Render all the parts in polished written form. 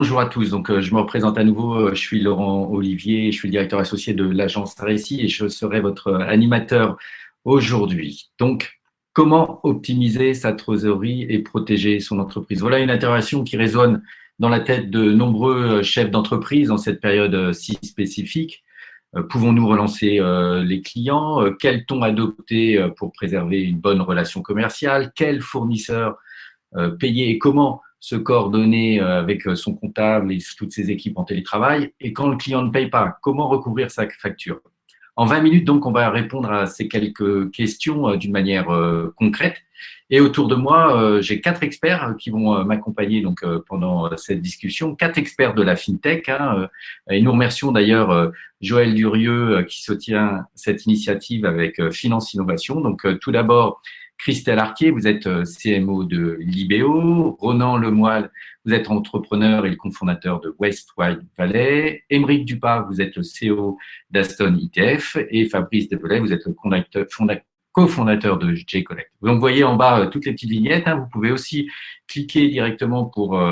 Bonjour à tous. Je me représente à nouveau. Je suis Laurent Olivier, je suis le directeur associé de l'agence Tracy et je serai votre animateur aujourd'hui. Comment optimiser sa trésorerie et protéger son entreprise? Voilà une interrogation qui résonne dans la tête de nombreux chefs d'entreprise en cette période si spécifique. Pouvons-nous relancer les clients? Quel ton adopter pour préserver une bonne relation commerciale? Quel fournisseur payer et comment se coordonner avec son comptable et toutes ses équipes en télétravail. Et quand le client ne paye pas, comment recouvrir sa facture? En 20 minutes, donc, on va répondre à ces quelques questions d'une manière concrète. Et autour de moi, j'ai 4 experts qui vont m'accompagner pendant cette discussion, 4 experts de la FinTech. Et nous remercions d'ailleurs Joël Durieux qui soutient cette initiative avec Finance Innovation. Tout d'abord, Christelle Arquier, vous êtes CMO de Libéo. Ronan Lemoyle, vous êtes entrepreneur et le cofondateur de Westwide Valley. Émeric Dupas, vous êtes le CEO d'Aston ITF. Et Fabrice Desvelay, vous êtes le cofondateur de J-Collect. Donc, vous voyez en bas toutes les petites vignettes. Vous pouvez aussi cliquer directement pour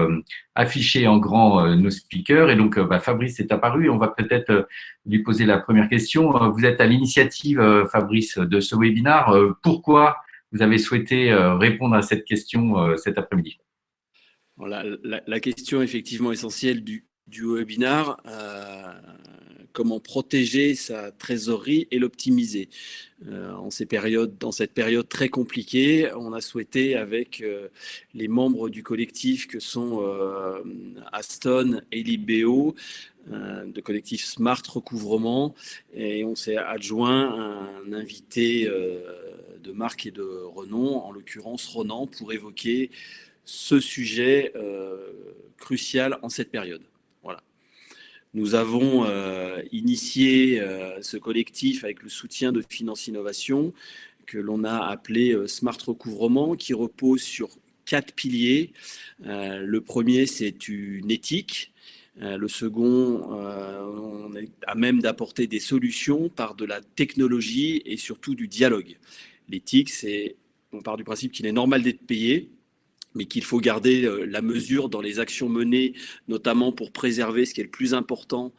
afficher en grand nos speakers. Et Fabrice est apparu et on va peut-être lui poser la première question. Vous êtes à l'initiative, Fabrice, de ce webinaire. Pourquoi vous avez souhaité répondre à cette question cet après-midi? La question effectivement essentielle du webinaire, comment protéger sa trésorerie et l'optimiser. Dans cette période très compliquée, on a souhaité avec les membres du collectif que sont Aston et Libéo, de collectif Smart Recouvrement, et on s'est adjoint un invité de marque et de renom, en l'occurrence Ronan, pour évoquer ce sujet crucial en cette période. Voilà. Nous avons initié ce collectif avec le soutien de Finance Innovation que l'on a appelé Smart Recouvrement, qui repose sur 4 piliers. Le premier, c'est une éthique. Le second, on est à même d'apporter des solutions par de la technologie et surtout du dialogue. L'éthique, on part du principe qu'il est normal d'être payé, mais qu'il faut garder la mesure dans les actions menées, notamment pour préserver ce qui est le plus important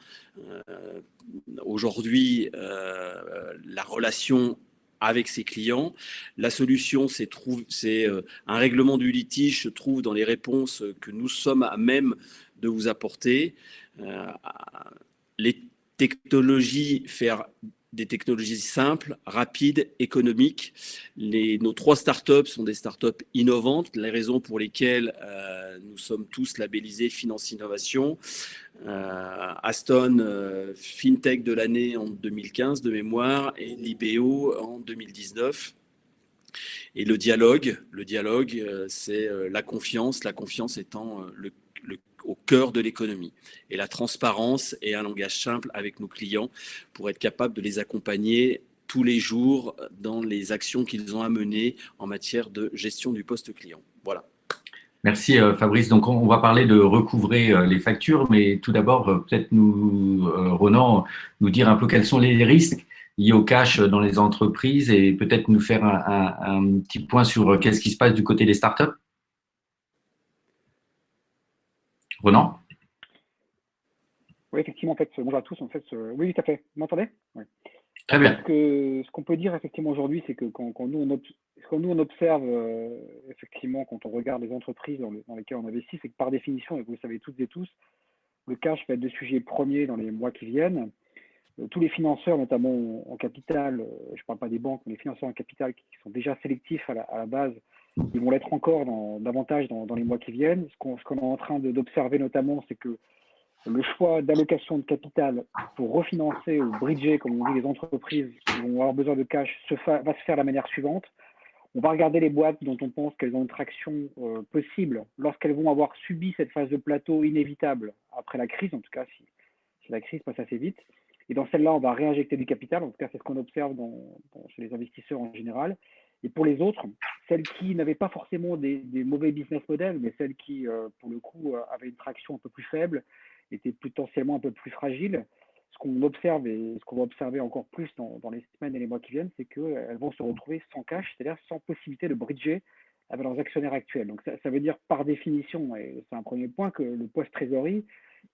aujourd'hui, la relation avec ses clients. La solution, c'est un règlement du litige se trouve dans les réponses que nous sommes à même de vous apporter. Les technologies, faire des technologies simples, rapides, économiques. Nos 3 startups sont des startups innovantes, les raisons pour lesquelles nous sommes tous labellisés Finance Innovation. Aston, FinTech de l'année en 2015 de mémoire, et Libéo en 2019. Et le dialogue, c'est la confiance étant au cœur de l'économie. Et la transparence et un langage simple avec nos clients pour être capable de les accompagner tous les jours dans les actions qu'ils ont à mener en matière de gestion du poste client. Voilà. Merci Fabrice. Donc on va parler de recouvrer les factures, mais tout d'abord peut-être Ronan, nous dire un peu quels sont les risques liés au cash dans les entreprises et peut-être nous faire un petit point sur qu'est-ce qui se passe du côté des startups. Ronan? Oui, effectivement, en fait, bonjour à tous. En fait, oui, tout à fait. Vous m'entendez? Oui. Très bien. Ce qu'on peut dire effectivement aujourd'hui, c'est que quand nous on observe effectivement, quand on regarde les entreprises dans lesquelles on investit, c'est que par définition, et vous le savez toutes et tous, le cash va être le sujet premier dans les mois qui viennent. Tous les financeurs, notamment en capital, je ne parle pas des banques, mais les financeurs en capital qui sont déjà sélectifs à la base, ils vont l'être encore davantage dans les mois qui viennent. Ce qu'on est en train d'observer notamment, c'est que le choix d'allocation de capital pour refinancer ou bridger, comme on dit, les entreprises qui vont avoir besoin de cash va se faire de la manière suivante. On va regarder les boîtes dont on pense qu'elles ont une traction possible lorsqu'elles vont avoir subi cette phase de plateau inévitable après la crise, en tout cas si la crise passe assez vite. Et dans celle-là, on va réinjecter du capital, en tout cas c'est ce qu'on observe chez les investisseurs en général. Et pour les autres, celles qui n'avaient pas forcément des mauvais business models, mais celles qui, pour le coup, avaient une traction un peu plus faible, étaient potentiellement un peu plus fragiles, ce qu'on observe et ce qu'on va observer encore plus dans les semaines et les mois qui viennent, c'est qu'elles vont se retrouver sans cash, c'est-à-dire sans possibilité de bridger avec leurs actionnaires actuels. Donc ça veut dire par définition, et c'est un premier point, que le poste trésorerie,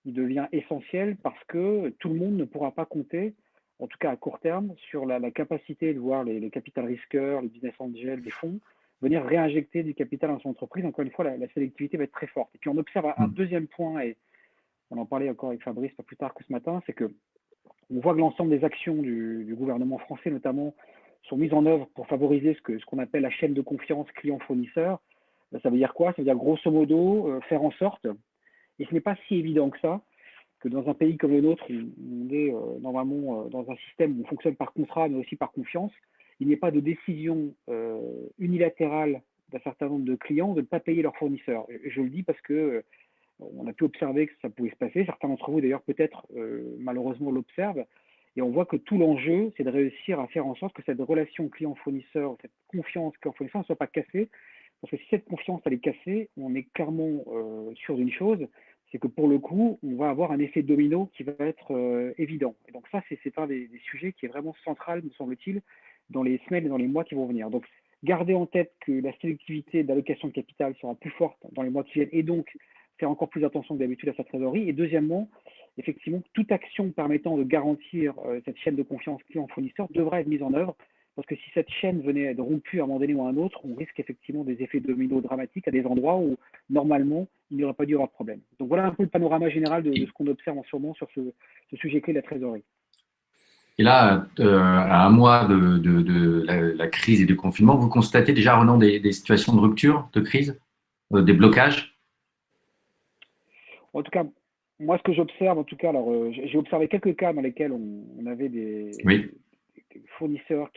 il devient essentiel parce que tout le monde ne pourra pas compter, en tout cas à court terme, sur la capacité de voir les capital risqueurs, les business angels, les fonds, venir réinjecter du capital dans son entreprise. Encore une fois, la sélectivité va être très forte. Et puis on observe un deuxième point, et on en parlait encore avec Fabrice pas plus tard que ce matin, c'est que on voit que l'ensemble des actions du gouvernement français, notamment, sont mises en œuvre pour favoriser ce qu'on appelle la chaîne de confiance client-fournisseur. Ça veut dire quoi? Ça veut dire grosso modo faire en sorte, et ce n'est pas si évident que ça, que dans un pays comme le nôtre, où on est normalement dans un système où on fonctionne par contrat, mais aussi par confiance, il n'y ait pas de décision unilatérale d'un certain nombre de clients de ne pas payer leurs fournisseurs. Et je le dis parce que on a pu observer que ça pouvait se passer. Certains d'entre vous, d'ailleurs, peut-être malheureusement l'observent. Et on voit que tout l'enjeu, c'est de réussir à faire en sorte que cette relation client-fournisseur, cette confiance client-fournisseur ne soit pas cassée. Parce que si cette confiance, elle est cassée, on est clairement sûr d'une chose, c'est que pour le coup, on va avoir un effet domino qui va être évident. Et donc ça, c'est un des sujets qui est vraiment central, me semble-t-il, dans les semaines et dans les mois qui vont venir. Donc, gardez en tête que la sélectivité d'allocation de capital sera plus forte dans les mois qui viennent et donc faire encore plus attention que d'habitude à sa trésorerie. Et deuxièmement, effectivement, toute action permettant de garantir cette chaîne de confiance client-fournisseur devra être mise en œuvre parce que si cette chaîne venait à être rompue à un moment donné ou à un autre, on risque effectivement des effets dominos dramatiques à des endroits où, normalement, il n'y aurait pas dû y avoir de problème. Donc voilà un peu le panorama général de ce qu'on observe en ce moment sur ce sujet clé de la trésorerie. Et là, à un mois de la crise et du confinement, vous constatez déjà, Ronan, des situations de rupture, de crise, des blocages? En tout cas, moi, ce que j'observe, en tout cas, alors j'ai observé quelques cas dans lesquels on avait des fournisseurs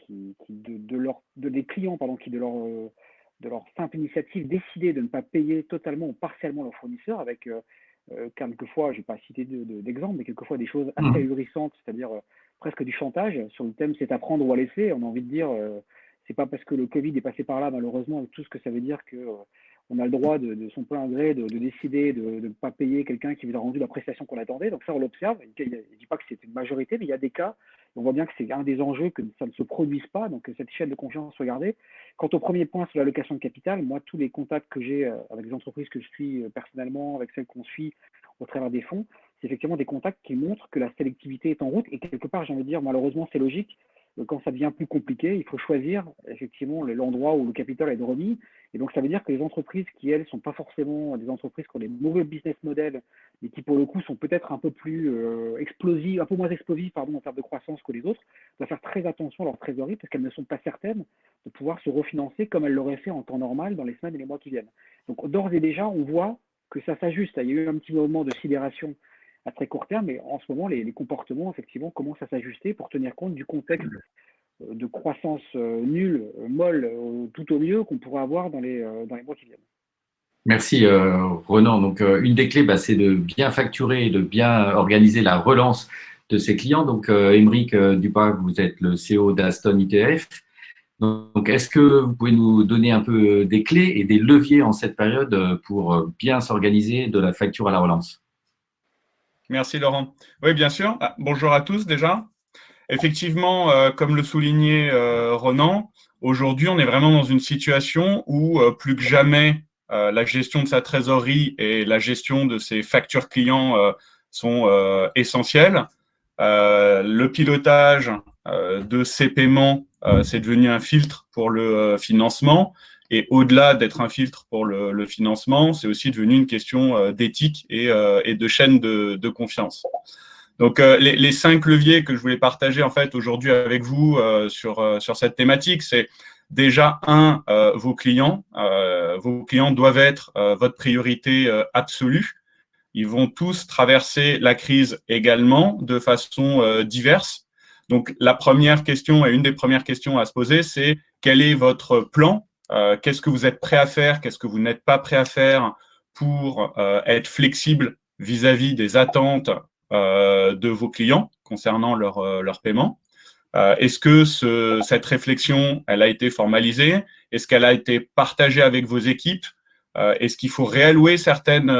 des clients pardon, qui de leur simple initiative décidaient de ne pas payer totalement ou partiellement leurs fournisseurs avec quelquefois, je ne vais pas citer d'exemple, mais quelquefois des choses assez ahurissantes, c'est-à-dire presque du chantage sur le thème c'est à prendre ou à laisser. On a envie de dire, c'est pas parce que le Covid est passé par là, malheureusement, avec tout ce que ça veut dire que on a le droit de son plein gré de décider de ne pas payer quelqu'un qui vous a rendu la prestation qu'on attendait. Donc ça, on l'observe. Je ne dis pas que c'est une majorité, mais il y a des cas. On voit bien que c'est un des enjeux que ça ne se produise pas, donc que cette chaîne de confiance soit gardée. Quant au premier point sur l'allocation de capital, moi, tous les contacts que j'ai avec les entreprises que je suis personnellement, avec celles qu'on suit au travers des fonds, c'est effectivement des contacts qui montrent que la sélectivité est en route. Et quelque part, j'ai envie de dire, malheureusement, c'est logique. Quand ça devient plus compliqué, il faut choisir effectivement l'endroit où le capital est remis. Et donc, ça veut dire que les entreprises qui, elles, ne sont pas forcément des entreprises qui ont des mauvais business models, mais qui, pour le coup, sont peut-être un peu plus explosives, un peu moins explosives, pardon, en termes de croissance que les autres, doivent faire très attention à leur trésorerie parce qu'elles ne sont pas certaines de pouvoir se refinancer comme elles l'auraient fait en temps normal dans les semaines et les mois qui viennent. Donc, d'ores et déjà, on voit que ça s'ajuste. Il y a eu un petit moment de sidération à très court terme, mais en ce moment, les comportements, effectivement, commencent à s'ajuster pour tenir compte du contexte de croissance nulle, molle, tout au mieux qu'on pourrait avoir dans les mois qui viennent. Merci Ronan. Donc une des clés, c'est de bien facturer et de bien organiser la relance de ses clients. Donc Aymeric Duprat, vous êtes le CEO d'Aston ETF. Donc est-ce que vous pouvez nous donner un peu des clés et des leviers en cette période pour bien s'organiser de la facture à la relance? Merci Laurent. Oui, bien sûr. Bonjour à tous déjà. Effectivement, comme le soulignait Ronan, aujourd'hui, on est vraiment dans une situation où plus que jamais, la gestion de sa trésorerie et la gestion de ses factures clients sont essentielles. Le pilotage de ces paiements, c'est devenu un filtre pour le financement. Et au-delà d'être un filtre pour le financement, c'est aussi devenu une question d'éthique et de chaîne de confiance. Donc, les 5 leviers que je voulais partager en fait aujourd'hui avec vous sur cette thématique, c'est déjà vos clients. Vos clients doivent être votre priorité absolue. Ils vont tous traverser la crise également de façon diverse. Donc, la première question et une des premières questions à se poser, c'est quel est votre plan? Qu'est-ce que vous êtes prêt à faire? Qu'est-ce que vous n'êtes pas prêt à faire pour être flexible vis-à-vis des attentes de vos clients concernant leur paiement? Est-ce que cette réflexion, elle a été formalisée? Est-ce qu'elle a été partagée avec vos équipes? Est-ce qu'il faut réallouer certaines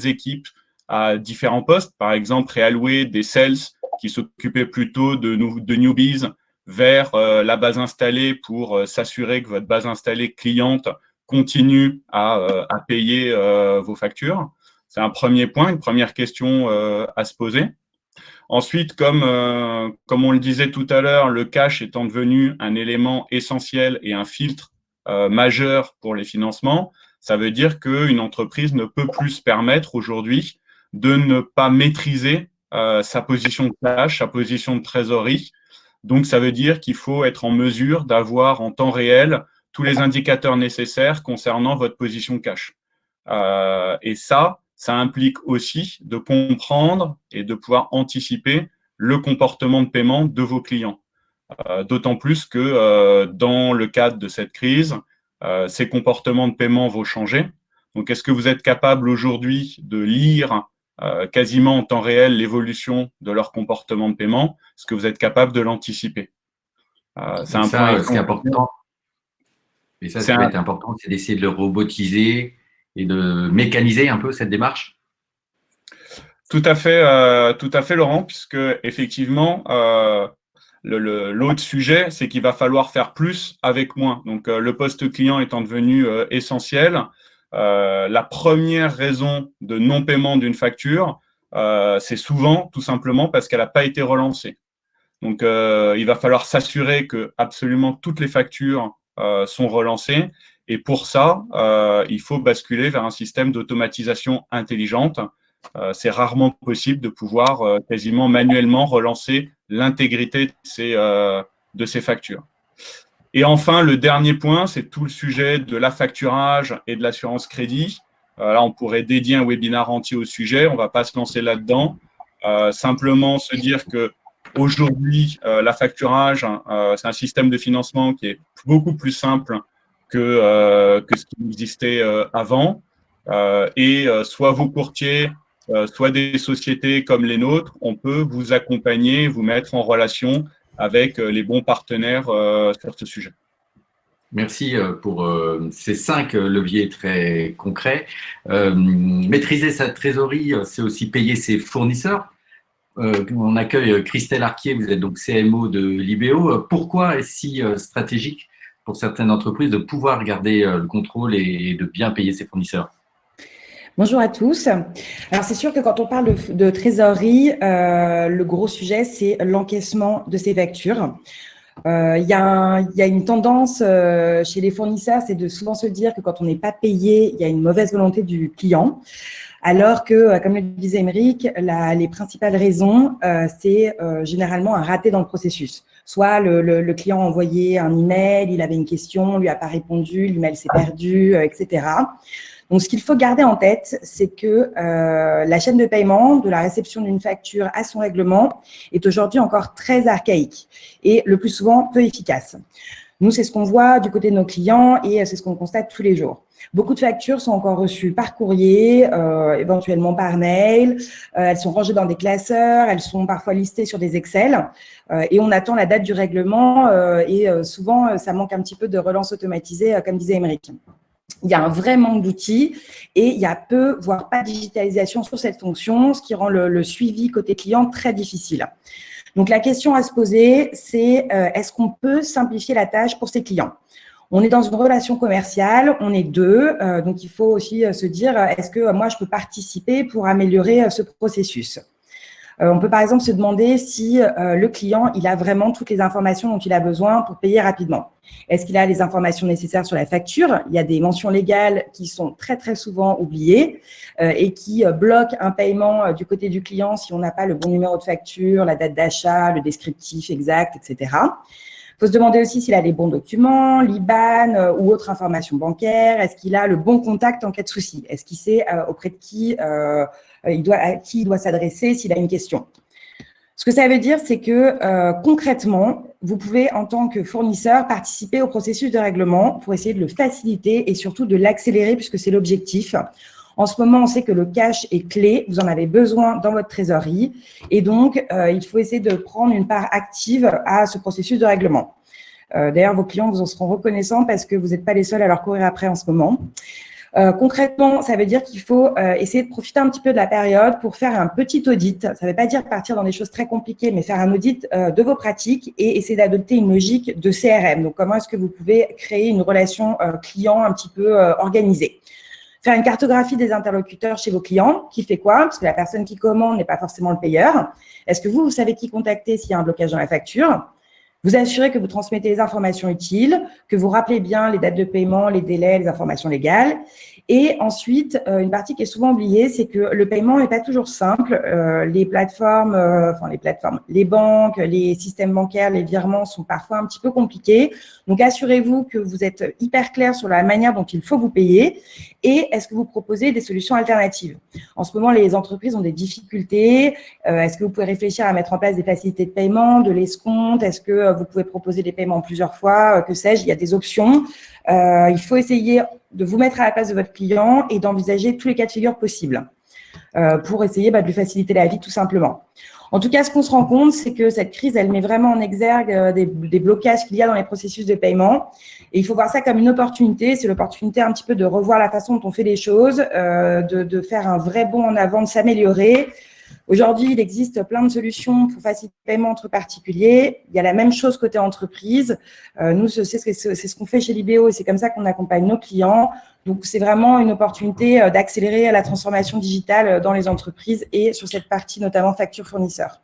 équipes à différents postes? Par exemple, réallouer des sales qui s'occupaient plutôt de newbies vers la base installée pour s'assurer que votre base installée cliente continuent à payer vos factures? C'est un premier point, une première question à se poser. Ensuite, comme on le disait tout à l'heure, le cash étant devenu un élément essentiel et un filtre majeur pour les financements, ça veut dire qu'une entreprise ne peut plus se permettre aujourd'hui de ne pas maîtriser sa position de cash, sa position de trésorerie. Donc, ça veut dire qu'il faut être en mesure d'avoir en temps réel tous les indicateurs nécessaires concernant votre position cash. Et ça implique aussi de comprendre et de pouvoir anticiper le comportement de paiement de vos clients. D'autant plus que dans le cadre de cette crise, ces comportements de paiement vont changer. Donc, est-ce que vous êtes capable aujourd'hui de lire quasiment en temps réel l'évolution de leur comportement de paiement? Est-ce que vous êtes capable de l'anticiper? C'est un point important. Et ça va être important, c'est d'essayer de le robotiser et de mécaniser un peu cette démarche. Tout à fait, Laurent, puisque effectivement, l'autre sujet, c'est qu'il va falloir faire plus avec moins. Donc, le poste client étant devenu essentiel, la première raison de non-paiement d'une facture, c'est souvent tout simplement parce qu'elle n'a pas été relancée. Donc, il va falloir s'assurer que absolument toutes les factures sont relancées. Et pour ça, il faut basculer vers un système d'automatisation intelligente. C'est rarement possible de pouvoir quasiment manuellement relancer l'intégrité de ces factures. Et enfin, le dernier point, c'est tout le sujet de l'affacturage et de l'assurance crédit. Là, on pourrait dédier un webinaire entier au sujet. On ne va pas se lancer là-dedans. Simplement se dire que aujourd'hui, l'affacturage, c'est un système de financement qui est beaucoup plus simple que ce qui existait avant. Et soit vos courtiers, soit des sociétés comme les nôtres, on peut vous accompagner, vous mettre en relation avec les bons partenaires sur ce sujet. Merci pour ces 5 leviers très concrets. Maîtriser sa trésorerie, c'est aussi payer ses fournisseurs. On accueille Christelle Arquier, vous êtes donc CMO de Libéo. Pourquoi est-ce si stratégique pour certaines entreprises de pouvoir garder le contrôle et de bien payer ses fournisseurs? Bonjour à tous. Alors, c'est sûr que quand on parle de trésorerie, le gros sujet, c'est l'encaissement de ces factures. Il y a une tendance chez les fournisseurs, c'est de souvent se dire que quand on n'est pas payé, il y a une mauvaise volonté du client. Alors que, comme le disait Émeric, les principales raisons, c'est généralement un raté dans le processus. Soit le client a envoyé un email, il avait une question, on lui a pas répondu, l'email s'est perdu, etc. Donc, ce qu'il faut garder en tête, c'est que la chaîne de paiement, de la réception d'une facture à son règlement, est aujourd'hui encore très archaïque et le plus souvent peu efficace. Nous, c'est ce qu'on voit du côté de nos clients et c'est ce qu'on constate tous les jours. Beaucoup de factures sont encore reçues par courrier, éventuellement par mail. Elles sont rangées dans des classeurs, elles sont parfois listées sur des Excel et on attend la date du règlement et souvent, ça manque un petit peu de relance automatisée, comme disait Émeric. Il y a un vrai manque d'outils et il y a peu, voire pas de digitalisation sur cette fonction, ce qui rend le suivi côté client très difficile. Donc, la question à se poser, c'est est-ce qu'on peut simplifier la tâche pour ses clients? On est dans une relation commerciale, on est deux, donc il faut aussi se dire est-ce que moi, je peux participer pour améliorer ce processus? On peut par exemple se demander si le client, il a vraiment toutes les informations dont il a besoin pour payer rapidement. Est-ce qu'il a les informations nécessaires sur la facture? Il y a des mentions légales qui sont très, très souvent oubliées et qui bloquent un paiement du côté du client si on n'a pas le bon numéro de facture, la date d'achat, le descriptif exact, etc. Il faut se demander aussi s'il a les bons documents, l'IBAN ou autre information bancaire. Est-ce qu'il a le bon contact en cas de souci? Est-ce qu'il sait auprès de qui à qui il doit s'adresser s'il a une question? Ce que ça veut dire, c'est que concrètement, vous pouvez, en tant que fournisseur, participer au processus de règlement pour essayer de le faciliter et surtout de l'accélérer puisque c'est l'objectif. En ce moment, on sait que le cash est clé, vous en avez besoin dans votre trésorerie et donc, il faut essayer de prendre une part active à ce processus de règlement. D'ailleurs, vos clients vous en seront reconnaissants parce que vous n'êtes pas les seuls à leur courir après en ce moment. Concrètement, ça veut dire qu'il faut essayer de profiter un petit peu de la période pour faire un petit audit. Ça ne veut pas dire partir dans des choses très compliquées, mais faire un audit de vos pratiques et essayer d'adopter une logique de CRM. Donc, comment est-ce que vous pouvez créer une relation client un petit peu organisée? Faire une cartographie des interlocuteurs chez vos clients. Qui fait quoi? Parce que la personne qui commande n'est pas forcément le payeur. Est-ce que vous savez qui contacter s'il y a un blocage dans la facture? Vous assurez que vous transmettez les informations utiles, que vous rappelez bien les dates de paiement, les délais, les informations légales. Et ensuite, une partie qui est souvent oubliée, c'est que le paiement n'est pas toujours simple. Les plateformes, les banques, les systèmes bancaires, les virements sont parfois un petit peu compliqués. Donc, assurez-vous que vous êtes hyper clair sur la manière dont il faut vous payer et est-ce que vous proposez des solutions alternatives. En ce moment, les entreprises ont des difficultés. Est-ce que vous pouvez réfléchir à mettre en place des facilités de paiement, de l'escompte? Est-ce que vous pouvez proposer des paiements plusieurs fois? Que sais-je, il y a des options. Il faut essayer de vous mettre à la place de votre client et d'envisager tous les cas de figure possibles pour essayer de lui faciliter la vie tout simplement. En tout cas, ce qu'on se rend compte, c'est que cette crise, elle met vraiment en exergue des blocages qu'il y a dans les processus de paiement. Et il faut voir ça comme une opportunité. C'est l'opportunité un petit peu de revoir la façon dont on fait les choses, de faire un vrai bond en avant, de s'améliorer. Aujourd'hui, il existe plein de solutions pour faciliter le paiement entre particuliers. Il y a la même chose côté entreprise. Nous, c'est ce qu'on fait chez Libéo et c'est comme ça qu'on accompagne nos clients. Donc, c'est vraiment une opportunité d'accélérer la transformation digitale dans les entreprises et sur cette partie, notamment facture fournisseur.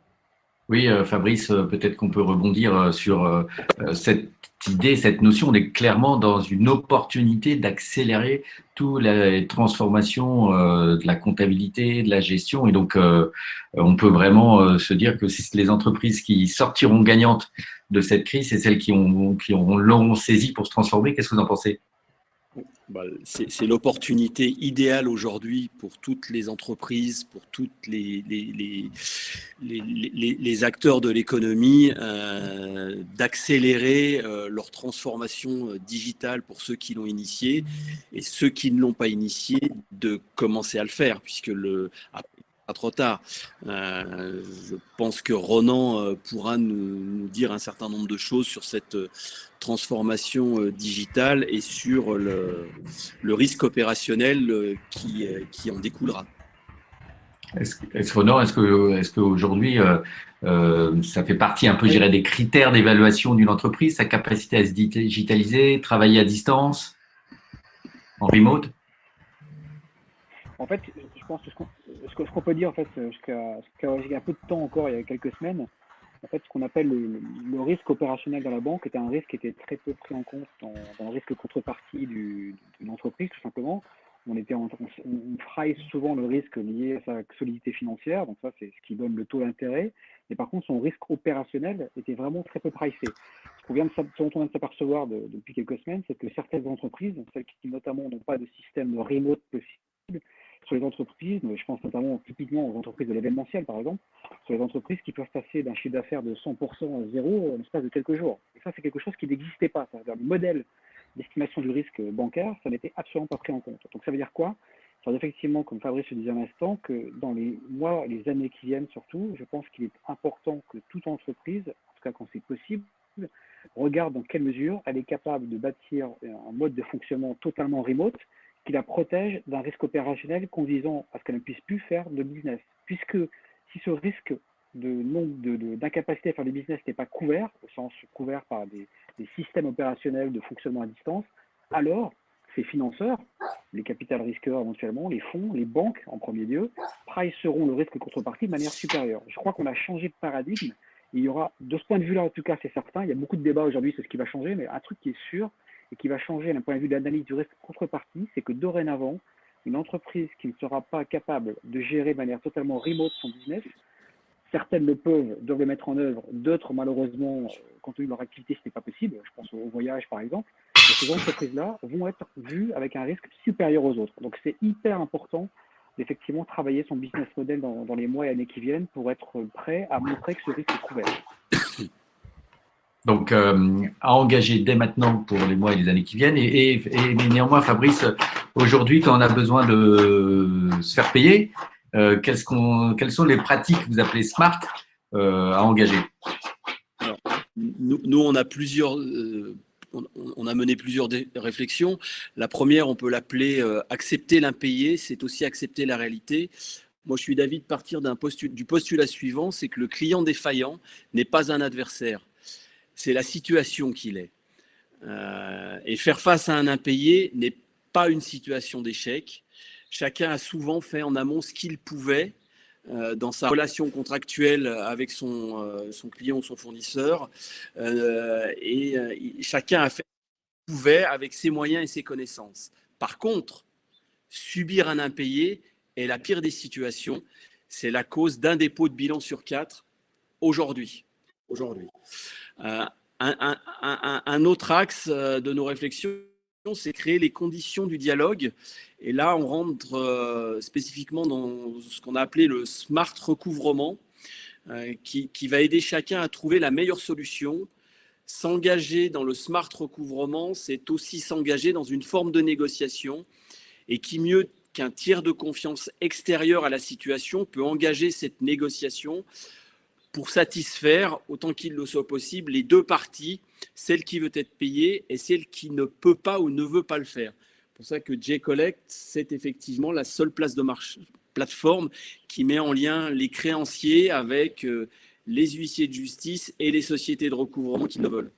Oui, Fabrice, peut-être qu'on peut rebondir sur cette idée, cette notion. On est clairement dans une opportunité d'accélérer toute la transformation de la comptabilité, de la gestion. Et donc, on peut vraiment se dire que les entreprises qui sortiront gagnantes de cette crise, c'est celles qui l'auront saisi pour se transformer. Qu'est-ce que vous en pensez ? C'est l'opportunité idéale aujourd'hui pour toutes les entreprises, pour tous les acteurs de l'économie d'accélérer leur transformation digitale pour ceux qui l'ont initiée et ceux qui ne l'ont pas initiée de commencer à le faire puisque pas trop tard. Je pense que Ronan pourra nous dire un certain nombre de choses sur cette transformation digitale et sur le risque opérationnel qui en découlera. Ronan, est-ce qu'aujourd'hui, ça fait partie un peu, je dirais, des critères d'évaluation d'une entreprise, sa capacité à se digitaliser, travailler à distance, en remote? En fait, je pense que ce qu'on peut dire, en fait, jusqu'à un peu de temps encore, il y a quelques semaines, en fait, ce qu'on appelle le risque opérationnel dans la banque était un risque qui était très peu pris en compte dans le risque contrepartie d'une entreprise, tout simplement. On price souvent le risque lié à sa solidité financière, donc ça, c'est ce qui donne le taux d'intérêt. Mais par contre, son risque opérationnel était vraiment très peu pricé. Ce dont on vient de s'apercevoir depuis quelques semaines, c'est que certaines entreprises, celles qui notamment n'ont pas de système de remote possible, sur les entreprises, je pense notamment typiquement aux entreprises de l'événementiel par exemple, sur les entreprises qui peuvent passer d'un chiffre d'affaires de 100% à zéro en l'espace de quelques jours. Et ça, c'est quelque chose qui n'existait pas. C'est-à-dire le modèle d'estimation du risque bancaire, ça n'était absolument pas pris en compte. Donc ça veut dire quoi? Ça veut dire effectivement, comme Fabrice le disait à l'instant, que dans les mois et les années qui viennent surtout, je pense qu'il est important que toute entreprise, en tout cas quand c'est possible, regarde dans quelle mesure elle est capable de bâtir un mode de fonctionnement totalement remote qui la protège d'un risque opérationnel conduisant à ce qu'elle ne puisse plus faire de business. Puisque si ce risque d'incapacité à faire du business n'est pas couvert, au sens couvert par des systèmes opérationnels de fonctionnement à distance, alors ces financeurs, les capital risqueurs éventuellement, les fonds, les banques en premier lieu, priceront le risque contrepartie de manière supérieure. Je crois qu'on a changé de paradigme. Il y aura, de ce point de vue-là en tout cas, c'est certain, il y a beaucoup de débats aujourd'hui sur ce qui va changer, mais un truc qui est sûr, et qui va changer d'un point de vue de l'analyse du risque contrepartie, c'est que dorénavant, une entreprise qui ne sera pas capable de gérer de manière totalement remote son business, certaines le peuvent, doivent le mettre en œuvre, d'autres malheureusement, compte tenu de leur activité, ce n'est pas possible, je pense au voyage par exemple, et ces entreprises-là vont être vues avec un risque supérieur aux autres. Donc c'est hyper important d'effectivement travailler son business model dans les mois et années qui viennent pour être prêt à montrer que ce risque est couvert. Donc, à engager dès maintenant pour les mois et les années qui viennent. Mais néanmoins, Fabrice, aujourd'hui, quand on a besoin de se faire payer, quelles sont les pratiques que vous appelez smart à engager? Alors, nous, on a plusieurs on a mené plusieurs réflexions. La première, on peut l'appeler accepter l'impayé, c'est aussi accepter la réalité. Moi, je suis d'avis de partir du postulat suivant, c'est que le client défaillant n'est pas un adversaire, c'est la situation qu'il est. Et faire face à un impayé n'est pas une situation d'échec. Chacun a souvent fait en amont ce qu'il pouvait dans sa relation contractuelle avec son client ou son fournisseur. Chacun a fait ce qu'il pouvait avec ses moyens et ses connaissances. Par contre, subir un impayé est la pire des situations. C'est la cause d'un dépôt de bilan sur 4 aujourd'hui. Un autre axe de nos réflexions, c'est créer les conditions du dialogue. Et là, on rentre spécifiquement dans ce qu'on a appelé le smart recouvrement, qui va aider chacun à trouver la meilleure solution. S'engager dans le smart recouvrement, c'est aussi s'engager dans une forme de négociation. Et qui mieux qu'un tiers de confiance extérieur à la situation peut engager cette négociation pour satisfaire, autant qu'il le soit possible, les deux parties, celle qui veut être payée et celle qui ne peut pas ou ne veut pas le faire. C'est pour ça que J-Collect, c'est effectivement la seule plateforme qui met en lien les créanciers avec les huissiers de justice et les sociétés de recouvrement qui le veulent.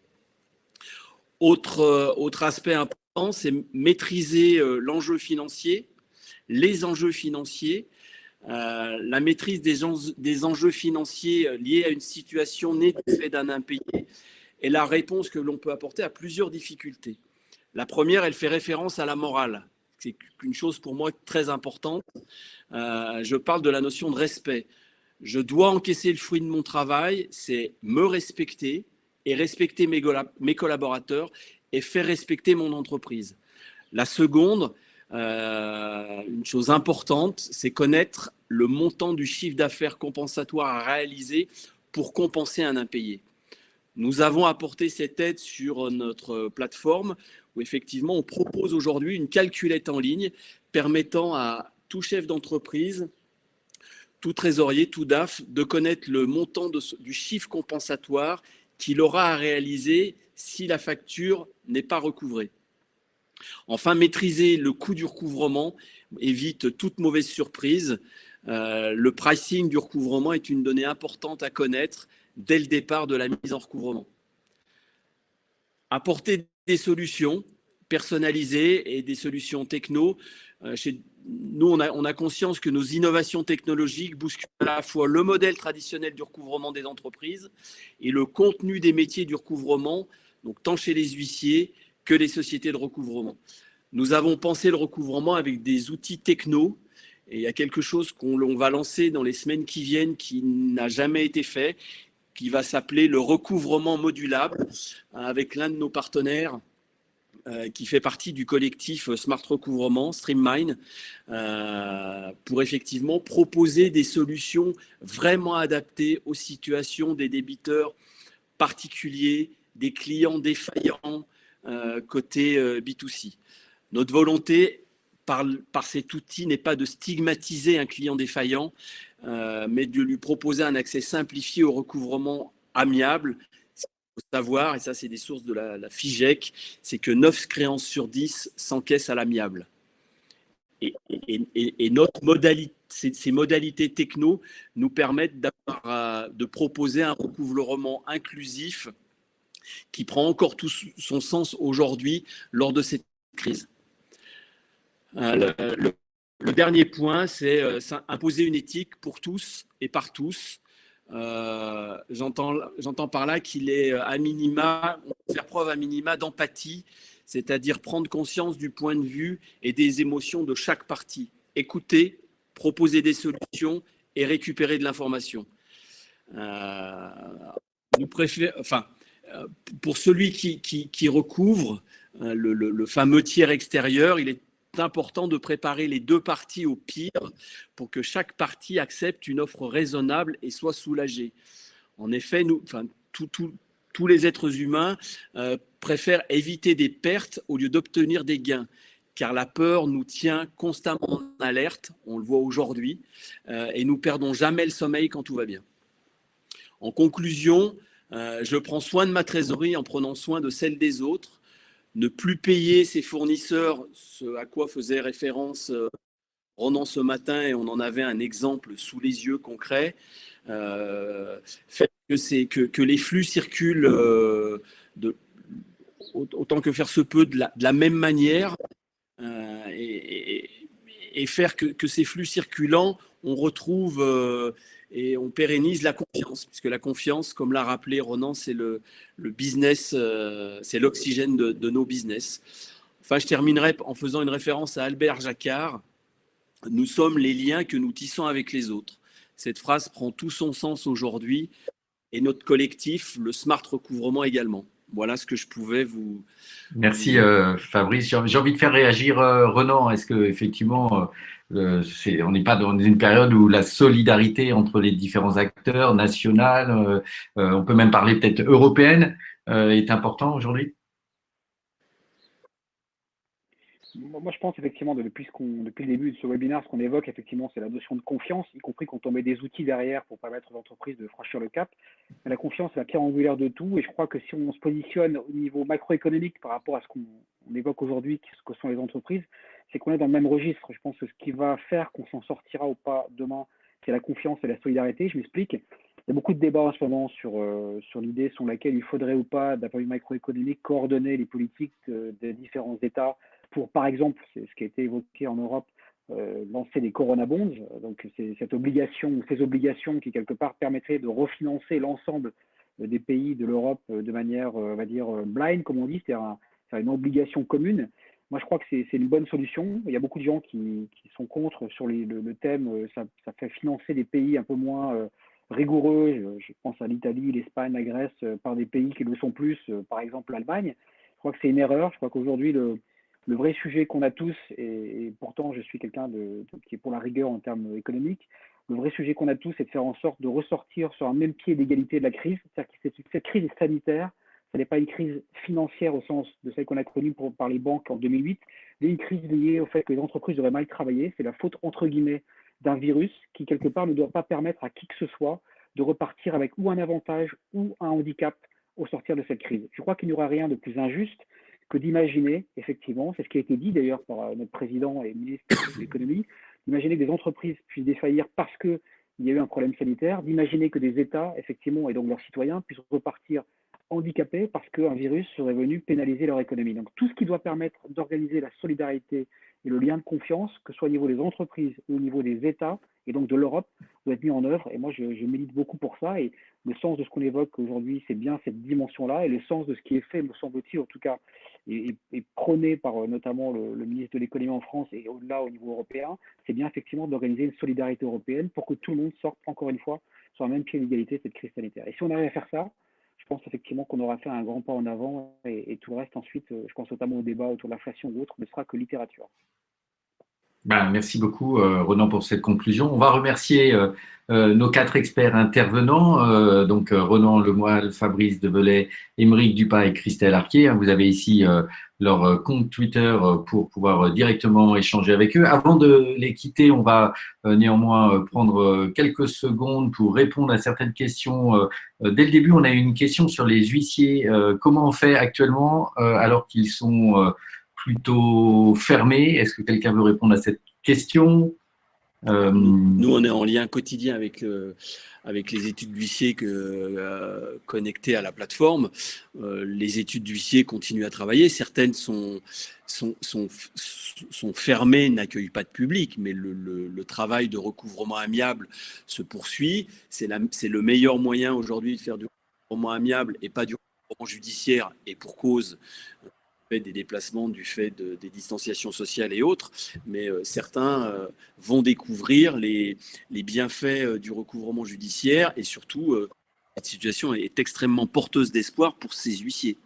Autre aspect important, c'est maîtriser l'enjeu financier, les enjeux financiers, la maîtrise des enjeux financiers liés à une situation née du fait d'un impayé est la réponse que l'on peut apporter à plusieurs difficultés. La première, elle fait référence à la morale. C'est une chose pour moi très importante. Je parle de la notion de respect. Je dois encaisser le fruit de mon travail, c'est me respecter et respecter mes collaborateurs et faire respecter mon entreprise. La seconde, une chose importante, c'est connaître le montant du chiffre d'affaires compensatoire à réaliser pour compenser un impayé. Nous avons apporté cette aide sur notre plateforme où effectivement on propose aujourd'hui une calculette en ligne permettant à tout chef d'entreprise, tout trésorier, tout DAF de connaître le montant du chiffre compensatoire qu'il aura à réaliser si la facture n'est pas recouvrée. Enfin, maîtriser le coût du recouvrement évite toute mauvaise surprise. Le pricing du recouvrement est une donnée importante à connaître dès le départ de la mise en recouvrement. Apporter des solutions personnalisées et des solutions techno. Chez nous, on a conscience que nos innovations technologiques bousculent à la fois le modèle traditionnel du recouvrement des entreprises et le contenu des métiers du recouvrement, donc tant chez les huissiers que les sociétés de recouvrement. Nous avons pensé le recouvrement avec des outils techno et il y a quelque chose qu'on va lancer dans les semaines qui viennent qui n'a jamais été fait, qui va s'appeler le recouvrement modulable avec l'un de nos partenaires qui fait partie du collectif Smart Recouvrement, Streammine, pour effectivement proposer des solutions vraiment adaptées aux situations des débiteurs particuliers, des clients défaillants côté B2C. Notre volonté par cet outil n'est pas de stigmatiser un client défaillant, mais de lui proposer un accès simplifié au recouvrement amiable. Il faut savoir, et ça c'est des sources de la FIGEC, c'est que 9 créances sur 10 s'encaissent à l'amiable. Et ces modalités techno nous permettent de proposer un recouvrement inclusif qui prend encore tout son sens aujourd'hui lors de cette crise. Le dernier point, c'est imposer une éthique pour tous et par tous. J'entends par là qu'il est à minima, on peut faire preuve à minima d'empathie, c'est-à-dire prendre conscience du point de vue et des émotions de chaque partie, écouter, proposer des solutions et récupérer de l'information. Pour celui qui recouvre le fameux tiers extérieur, il est important de préparer les deux parties au pire pour que chaque partie accepte une offre raisonnable et soit soulagée. En effet, tous les êtres humains préfèrent éviter des pertes au lieu d'obtenir des gains, car la peur nous tient constamment en alerte, on le voit aujourd'hui, et nous perdons jamais le sommeil quand tout va bien. En conclusion, je prends soin de ma trésorerie en prenant soin de celle des autres. ne plus payer ses fournisseurs, ce à quoi faisait référence Ronan ce matin, et on en avait un exemple sous les yeux concret, fait que les flux circulent autant que faire se peut de la même manière, et faire que ces flux circulants, on retrouve et on pérennise la confiance, puisque la confiance, comme l'a rappelé Ronan, c'est le business, c'est l'oxygène de nos business. Enfin, je terminerai en faisant une référence à Albert Jacquard. Nous sommes les liens que nous tissons avec les autres. Cette phrase prend tout son sens aujourd'hui, et notre collectif, le Smart Recouvrement également. Voilà ce que je pouvais vous… Merci Fabrice. J'ai envie de faire réagir Ronan. Est-ce qu'effectivement, on n'est pas dans une période où la solidarité entre les différents acteurs, nationale, on peut même parler peut-être européenne, est important aujourd'hui? Moi, je pense effectivement, depuis le début de ce webinaire, ce qu'on évoque effectivement, c'est la notion de confiance, y compris quand on met des outils derrière pour permettre aux entreprises de franchir le cap. Mais la confiance, c'est la pierre angulaire de tout. Et je crois que si on se positionne au niveau macroéconomique par rapport à ce qu'on évoque aujourd'hui, ce que sont les entreprises, c'est qu'on est dans le même registre. Je pense que ce qui va faire qu'on s'en sortira ou pas demain, c'est la confiance et la solidarité. Je m'explique. Il y a beaucoup de débats en ce moment sur l'idée sur laquelle il faudrait ou pas, d'un point de vue macroéconomique, coordonner les politiques des différents États pour, par exemple, c'est ce qui a été évoqué en Europe, lancer des Corona Bonds. Donc, c'est cette obligation ou ces obligations qui, quelque part, permettraient de refinancer l'ensemble des pays de l'Europe de manière, on va dire, blind, comme on dit, c'est-à-dire une obligation commune. Moi, je crois que c'est une bonne solution. Il y a beaucoup de gens qui sont contre sur le thème. Ça fait financer des pays un peu moins rigoureux. Je pense à l'Italie, l'Espagne, la Grèce, par des pays qui le sont plus, par exemple l'Allemagne. Je crois que c'est une erreur. Je crois qu'aujourd'hui, le vrai sujet qu'on a tous, et pourtant je suis quelqu'un qui est pour la rigueur en termes économiques, le vrai sujet qu'on a tous, c'est de faire en sorte de ressortir sur un même pied d'égalité de la crise. C'est-à-dire que cette crise est sanitaire, ce n'est pas une crise financière au sens de celle qu'on a connue par les banques en 2008, mais une crise liée au fait que les entreprises auraient mal travaillé. C'est la faute, entre guillemets, d'un virus qui, quelque part, ne doit pas permettre à qui que ce soit de repartir avec ou un avantage ou un handicap au sortir de cette crise. Je crois qu'il n'y aura rien de plus injuste que d'imaginer, effectivement, c'est ce qui a été dit d'ailleurs par notre président et ministre de l'économie, d'imaginer que des entreprises puissent défaillir parce qu'il y a eu un problème sanitaire, d'imaginer que des États, effectivement, et donc leurs citoyens, puissent repartir handicapés parce qu'un virus serait venu pénaliser leur économie. Donc tout ce qui doit permettre d'organiser la solidarité et le lien de confiance, que ce soit au niveau des entreprises ou au niveau des États, et donc de l'Europe, doit être mis en œuvre. Et moi, je milite beaucoup pour ça. Et le sens de ce qu'on évoque aujourd'hui, c'est bien cette dimension-là. Et le sens de ce qui est fait, me semble-t-il, en tout cas, est prôné par notamment le ministre de l'économie en France et au-delà au niveau européen, c'est bien effectivement d'organiser une solidarité européenne pour que tout le monde sorte, encore une fois, sur un même pied d'égalité de cette crise sanitaire. Et si on arrive à faire ça, je pense effectivement qu'on aura fait un grand pas en avant et tout le reste ensuite, je pense notamment au débat autour de l'inflation ou autre, ne sera que littérature. Merci beaucoup, Ronan, pour cette conclusion. On va remercier nos 4 experts intervenants, donc Ronan Lemoyle, Fabrice Debelay, Aymeric Dupin et Christelle Arquier. Vous avez ici leur compte Twitter pour pouvoir directement échanger avec eux. Avant de les quitter, on va néanmoins prendre quelques secondes pour répondre à certaines questions. Dès le début, on a eu une question sur les huissiers. Comment on fait actuellement alors qu'ils sont plutôt fermés? Est-ce que quelqu'un veut répondre à cette question? Nous, on est en lien quotidien avec les études d'huissier connectées à la plateforme. Les études d'huissier continuent à travailler. Certaines sont fermées, n'accueillent pas de public, mais le travail de recouvrement amiable se poursuit. C'est le meilleur moyen aujourd'hui de faire du recouvrement amiable et pas du recouvrement judiciaire, et pour cause des déplacements du fait des distanciations sociales et autres, mais certains vont découvrir les bienfaits du recouvrement judiciaire, et surtout cette situation est extrêmement porteuse d'espoir pour ces huissiers.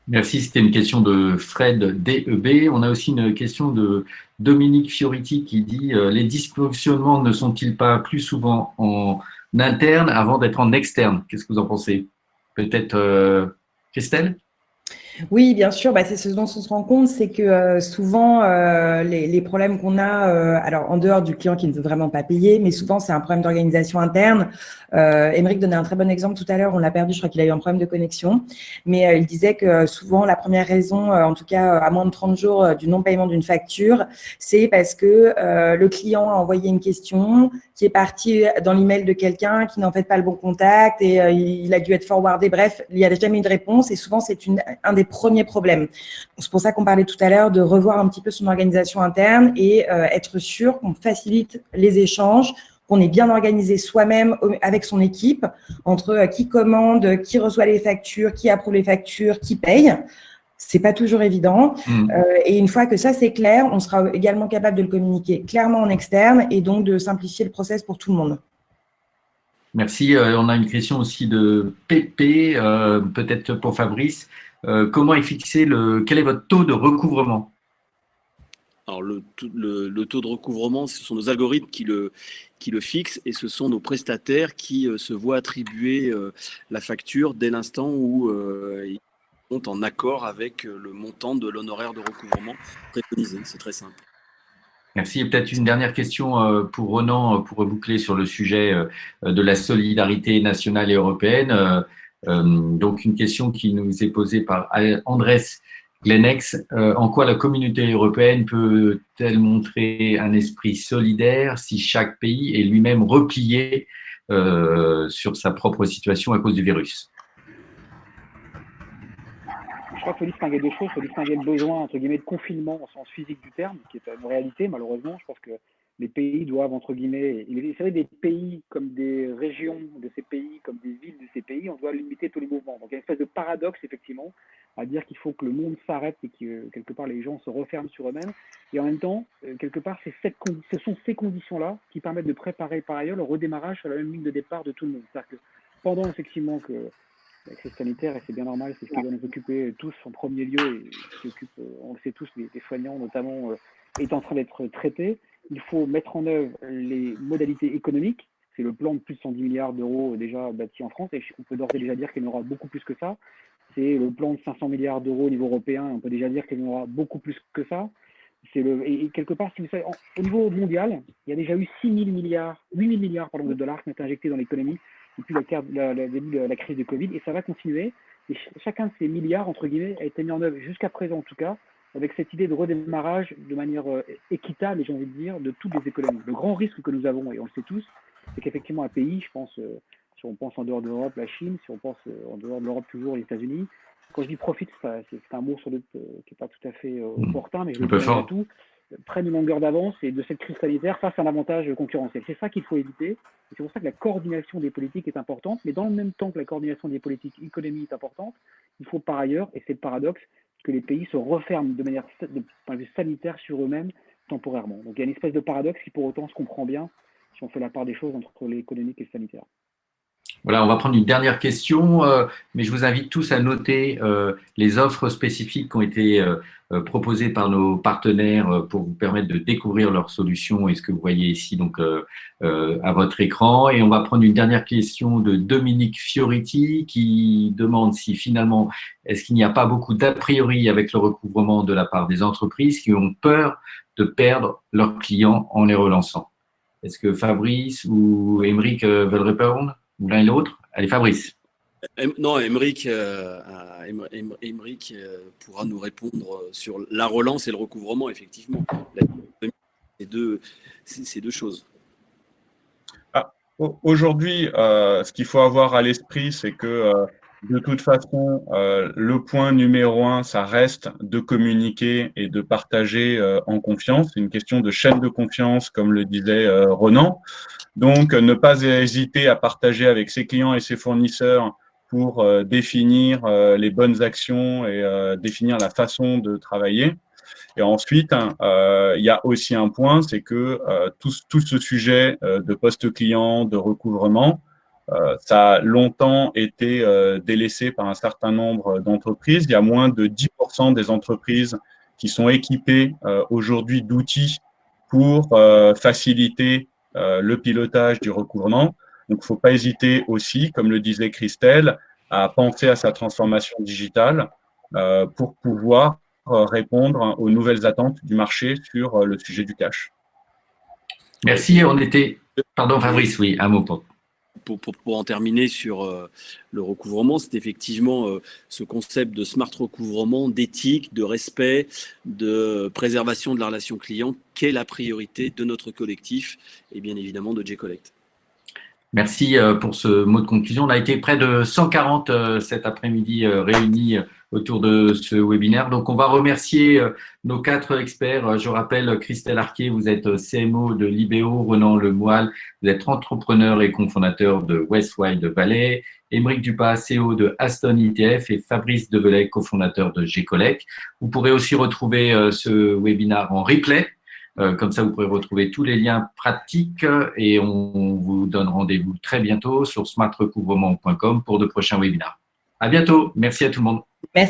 Merci, c'était une question de Fred DEB. On a aussi une question de Dominique Fioriti qui dit les dysfonctionnements ne sont-ils pas plus souvent en interne avant d'être en externe? Qu'est-ce que vous en pensez? Peut-être Christelle? Oui, bien sûr. C'est ce dont on se rend compte, c'est que souvent les problèmes qu'on a, alors en dehors du client qui ne veut vraiment pas payer, mais souvent c'est un problème d'organisation interne. Émeric donnait un très bon exemple tout à l'heure. On l'a perdu, je crois qu'il a eu un problème de connexion, mais il disait que souvent la première raison, en tout cas à moins de 30 jours du non-paiement d'une facture, c'est parce que le client a envoyé une question qui est partie dans l'email de quelqu'un qui n'en fait pas le bon contact et il a dû être forwardé. Bref, il n'y a jamais eu de réponse et souvent c'est un des premiers problèmes. C'est pour ça qu'on parlait tout à l'heure de revoir un petit peu son organisation interne et être sûr qu'on facilite les échanges, qu'on est bien organisé soi-même avec son équipe, entre qui commande, qui reçoit les factures, qui approuve les factures, qui paye. C'est pas toujours évident. Et une fois que ça, c'est clair, on sera également capable de le communiquer clairement en externe et donc de simplifier le process pour tout le monde. Merci. On a une question aussi de Pépé, peut-être pour Fabrice. Comment est fixé quel est votre taux de recouvrement? Alors, le taux de recouvrement, ce sont nos algorithmes qui le fixent et ce sont nos prestataires qui se voient attribuer la facture dès l'instant où ils sont en accord avec le montant de l'honoraire de recouvrement préconisé. C'est très simple. Merci. Et peut-être une dernière question pour Ronan, pour reboucler sur le sujet de la solidarité nationale et européenne. Donc, une question qui nous est posée par Andrés Glenex. En quoi la communauté européenne peut-elle montrer un esprit solidaire si chaque pays est lui-même replié sur sa propre situation à cause du virus? Je crois qu'il faut distinguer deux choses. Il faut distinguer le besoin, entre guillemets, de confinement au sens physique du terme, qui est une réalité, malheureusement. Je pense que les pays doivent, entre guillemets, c'est vrai, des pays comme des régions de ces pays, comme des villes de ces pays, on doit limiter tous les mouvements. Donc il y a une espèce de paradoxe, effectivement, à dire qu'il faut que le monde s'arrête et que, quelque part, les gens se referment sur eux-mêmes. Et en même temps, quelque part, ce sont ces conditions-là qui permettent de préparer, par ailleurs, le redémarrage sur la même ligne de départ de tout le monde. C'est-à-dire que pendant, effectivement, que la crise sanitaire, et c'est bien normal, c'est ce qui doit nous occuper tous en premier lieu, et qui occupe, on le sait tous, les soignants notamment, est en train d'être traité. Il faut mettre en œuvre les modalités économiques. C'est le plan de plus de 110 milliards d'euros déjà bâti en France, et on peut d'ores et déjà dire qu'il y en aura beaucoup plus que ça. C'est le plan de 500 milliards d'euros au niveau européen, on peut déjà dire qu'il y en aura beaucoup plus que ça. Et quelque part, si vous savez, au niveau mondial, il y a déjà eu 8 000 milliards de dollars qui ont été injectés dans l'économie depuis la crise du Covid, et ça va continuer. Et chacun de ces milliards, entre guillemets, a été mis en œuvre jusqu'à présent, en tout cas, avec cette idée de redémarrage de manière équitable, et j'ai envie de dire, de toutes les économies. Le grand risque que nous avons, et on le sait tous, c'est qu'effectivement, un pays, je pense, si on pense en dehors de l'Europe, la Chine, si on pense en dehors de l'Europe, toujours les États-Unis, quand je dis profite, c'est un mot sans doute qui n'est pas tout à fait opportun, mais je le dis à tout, prennent une longueur d'avance et de cette crise sanitaire face à un avantage concurrentiel. C'est ça qu'il faut éviter. Et c'est pour ça que la coordination des politiques est importante. Mais dans le même temps que la coordination des politiques économiques est importante, il faut par ailleurs, et c'est le paradoxe, que les pays se referment de point de vue sanitaire sur eux-mêmes temporairement. Donc il y a une espèce de paradoxe qui pour autant se comprend bien si on fait la part des choses entre l'économique et le sanitaire. Voilà, on va prendre une dernière question, mais je vous invite tous à noter les offres spécifiques qui ont été proposées par nos partenaires pour vous permettre de découvrir leurs solutions et ce que vous voyez ici donc à votre écran. Et on va prendre une dernière question de Dominique Fioriti qui demande si finalement, est-ce qu'il n'y a pas beaucoup d'a priori avec le recouvrement de la part des entreprises qui ont peur de perdre leurs clients en les relançant? Est-ce que Fabrice ou Émeric veulent répondre? Ou l'un et l'autre? Allez, Fabrice. Non, Émeric pourra nous répondre sur la relance et le recouvrement, effectivement. C'est deux choses. Aujourd'hui, ce qu'il faut avoir à l'esprit, c'est que de toute façon, le point numéro 1, ça reste de communiquer et de partager en confiance. C'est une question de chaîne de confiance, comme le disait Ronan. Donc, ne pas hésiter à partager avec ses clients et ses fournisseurs pour définir les bonnes actions et définir la façon de travailler. Et ensuite, il y a aussi un point, c'est que tout ce sujet de poste client, de recouvrement, ça a longtemps été délaissé par un certain nombre d'entreprises. Il y a moins de 10% des entreprises qui sont équipées aujourd'hui d'outils pour faciliter le pilotage du recouvrement. Donc, il ne faut pas hésiter aussi, comme le disait Christelle, à penser à sa transformation digitale. pour pouvoir répondre aux nouvelles attentes du marché sur le sujet du cash. Merci. Pardon Fabrice, oui, un mot pour en terminer sur le recouvrement, c'est effectivement ce concept de smart recouvrement, d'éthique, de respect, de préservation de la relation client qui est la priorité de notre collectif et bien évidemment de J-Collect. Merci pour ce mot de conclusion. On a été près de 140 cet après-midi réunis autour de ce webinaire. Donc, on va remercier nos 4 experts. Je rappelle, Christelle Arquier, vous êtes CMO de Libéo, Renan Lemoyle, vous êtes entrepreneur et cofondateur de Westwide Valley, Émeric Dupas, CEO de Aston ETF et Fabrice Develay, cofondateur de J-Collect. Vous pourrez aussi retrouver ce webinaire en replay. Comme ça, vous pourrez retrouver tous les liens pratiques et on vous donne rendez-vous très bientôt sur smartrecouvrement.com pour de prochains webinaires. À bientôt. Merci à tout le monde.